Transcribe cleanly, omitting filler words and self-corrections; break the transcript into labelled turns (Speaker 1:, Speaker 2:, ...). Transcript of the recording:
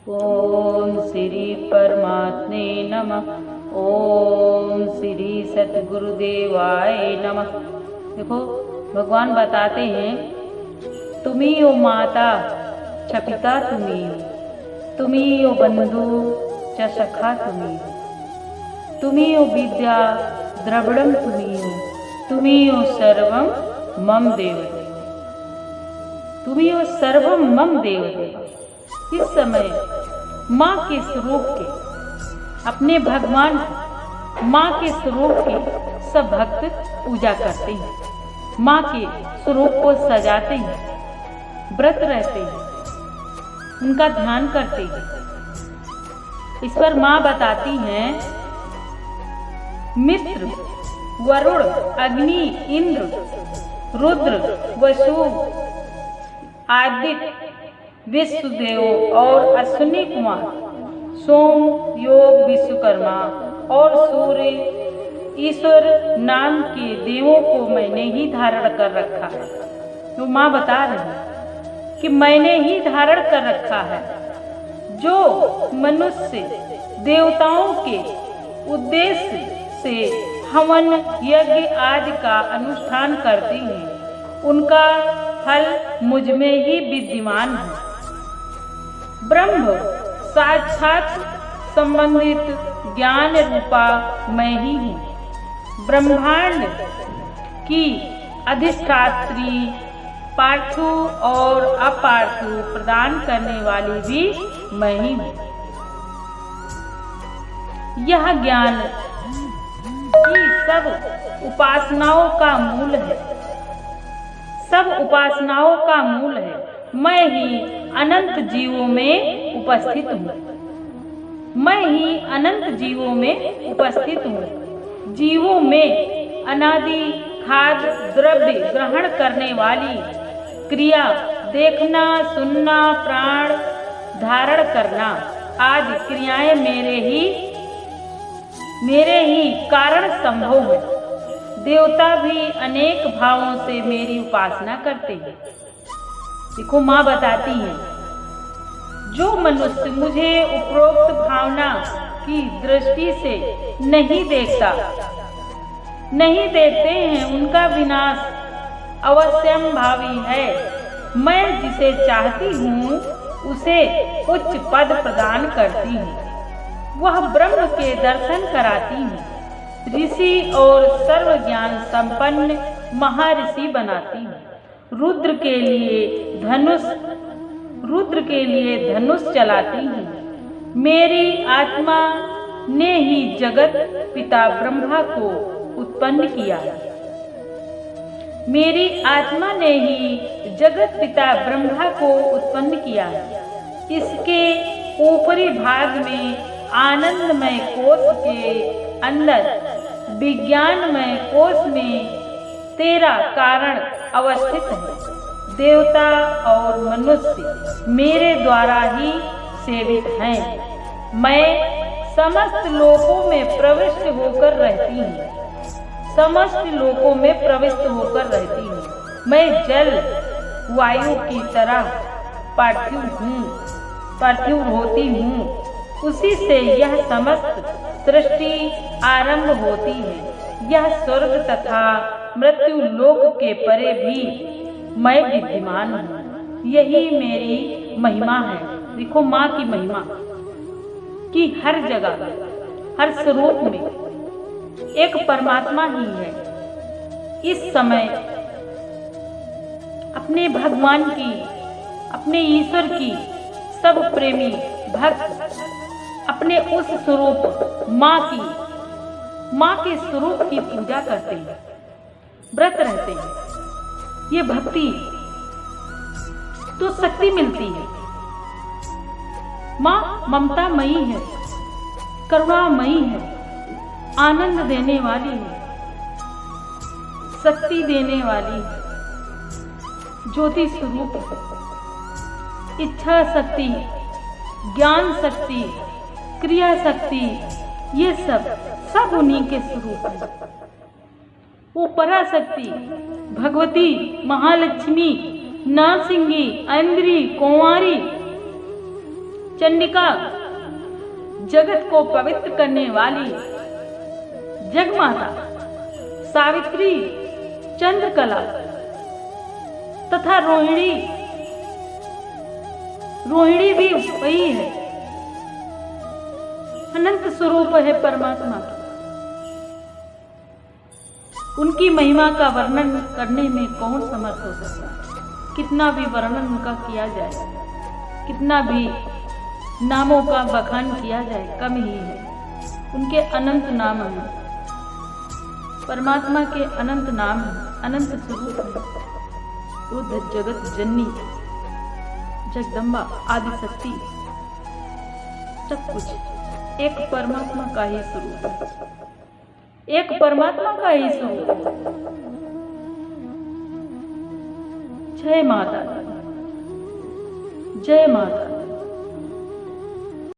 Speaker 1: ओम श्री परमात्मे नमः। ओम श्री सतगुरुदेवाय नमः। देखो भगवान बताते हैं, तुम्ही ओ माता च पिता तुम्ही ओ बंधु च सखा तुम्ही ओ विद्या द्रविड़म तुम्ही ओ सर्वम मम देवदेव। तुम्ही ओ सर्वम मम देवदेव। इस समय माँ के स्वरूप के, अपने भगवान माँ के स्वरूप के सब भक्त पूजा करते हैं, माँ के स्वरूप को सजाते हैं, व्रत रहते हैं, उनका ध्यान करते हैं। इस पर माँ बताती हैं, मित्र वरुण अग्नि इंद्र रुद्र वसु आदित्य विश्वदेव और अश्विनी कुमार सोम योग विश्वकर्मा और सूर्य ईश्वर नाम के देवों को मैंने ही धारण कर रखा है। तो माँ बता रही है कि मैंने ही धारण कर रखा है। जो मनुष्य देवताओं के उद्देश्य से हवन यज्ञ आदि का अनुष्ठान करते हैं, उनका फल मुझ में ही विद्यमान है। ब्रह्म साक्षात संबंधित ज्ञान रूपा मैं ही हूँ। ब्रह्मांड की अधिष्ठात्री पार्थु और अपार्थु प्रदान करने वाली भी मैं ही हूँ। यह ज्ञान की सब उपासनाओं का मूल है, सब उपासनाओं का मूल है। मैं ही अनंत जीवों में उपस्थित हूँ। मैं ही अनंत जीवों में उपस्थित हूँ। जीवों में अनादि खाद्य द्रव्य ग्रहण करने वाली क्रिया, देखना सुनना प्राण धारण करना आदि क्रियाएं मेरे ही कारण संभव है। देवता भी अनेक भावों से मेरी उपासना करते हैं। देखो माँ बताती है, जो मनुष्य मुझे उपरोक्त भावना की दृष्टि से नहीं देखते हैं, उनका विनाश अवश्यंभावी है। मैं जिसे चाहती हूँ उसे उच्च पद प्रदान करती हूँ। वह ब्रह्म के दर्शन कराती हूँ। ऋषि और सर्व ज्ञान संपन्न महर्षि बनाती हूँ। रुद्र के लिए धनुष चलाती हूँ। मेरी आत्मा ने ही जगत पिता ब्रह्मा को उत्पन्न किया। मेरी आत्मा ने ही जगत पिता ब्रह्मा को उत्पन्न किया। इसके ऊपरी भाग में आनंदमय कोश के अंदर विज्ञानमय कोश में तेरा कारण अवस्थित है। देवता और मनुष्य मेरे द्वारा ही सेवित हैं। मैं समस्त लोकों में प्रविष्ट होकर रहती हूँ। समस्त लोकों में प्रविष्ट होकर रहती हूँ। मैं जल वायु की तरह पार्थिव होती हूँ। उसी से यह समस्त सृष्टि आरंभ होती है। यह स्वर्ग तथा मृत्यु लोक के परे भी मैं विद्यमान हूँ। यही मेरी महिमा है। देखो माँ की महिमा कि हर जगह हर स्वरूप में एक परमात्मा ही है। इस समय अपने भगवान की, अपने ईश्वर की सब प्रेमी भक्त अपने उस स्वरूप माँ के स्वरूप की पूजा करते हैं, व्रत रहते हैं। ये भक्ति तो शक्ति मिलती है। माँ ममतामयी है, करुणामयी है, आनंद देने वाली है, शक्ति देने वाली है, ज्योति स्वरूप है। इच्छा शक्ति, ज्ञान शक्ति, क्रिया शक्ति, ये सब उन्हीं के स्वरूप है। वो पराशक्ति भगवती महालक्ष्मी नरसिंगी, इंद्री, कुंवारी, चंडिका जगत को पवित्र करने वाली जगमाता सावित्री, चंद्रकला तथा रोहिणी भी वही है। अनंत स्वरूप है परमात्मा की। उनकी महिमा का वर्णन करने में कौन समर्थ हो सकता है। कितना भी वर्णन उनका किया जाए, कितना भी नामों का बखान किया जाए, कम ही है। उनके अनंत नाम हैं, परमात्मा के अनंत नाम हैं, अनंत स्वरूप है। बुद्ध जगत जननी, जगदम्बा, आदि शक्ति, सब कुछ एक परमात्मा का ही स्वरूप है, एक परमात्मा का ही स्वरूप है। जय माता, जय माता।